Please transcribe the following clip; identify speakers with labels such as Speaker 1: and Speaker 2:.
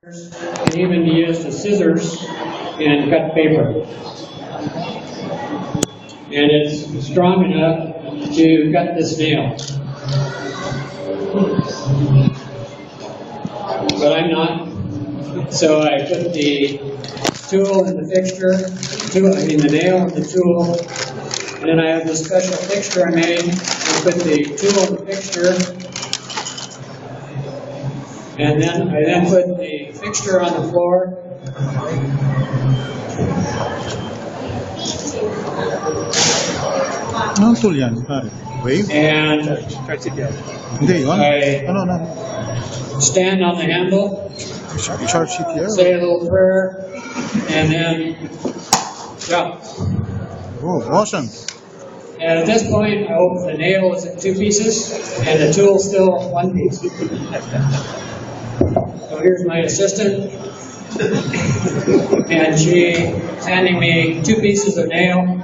Speaker 1: and even use the scissors and cut paper. And it's strong enough to cut this nail. But I'm not. So I put the tool in the fixture, the nail in the tool, and then I have this special fixture I made. I put the tool in the fixture, and then I put the fixture on the floor.
Speaker 2: Anong tool yan, pare? Wave?
Speaker 1: And
Speaker 2: Hindi, yun.
Speaker 1: I
Speaker 2: Ano.
Speaker 1: stand on the handle,
Speaker 2: Charge sheet here?
Speaker 1: say a little prayer, and then jump.
Speaker 2: Oh, awesome.
Speaker 1: And at this point, I hope the nail is in 2 pieces, and the tool still 1 piece. So here's my assistant, and she's handing me 2 pieces of nail.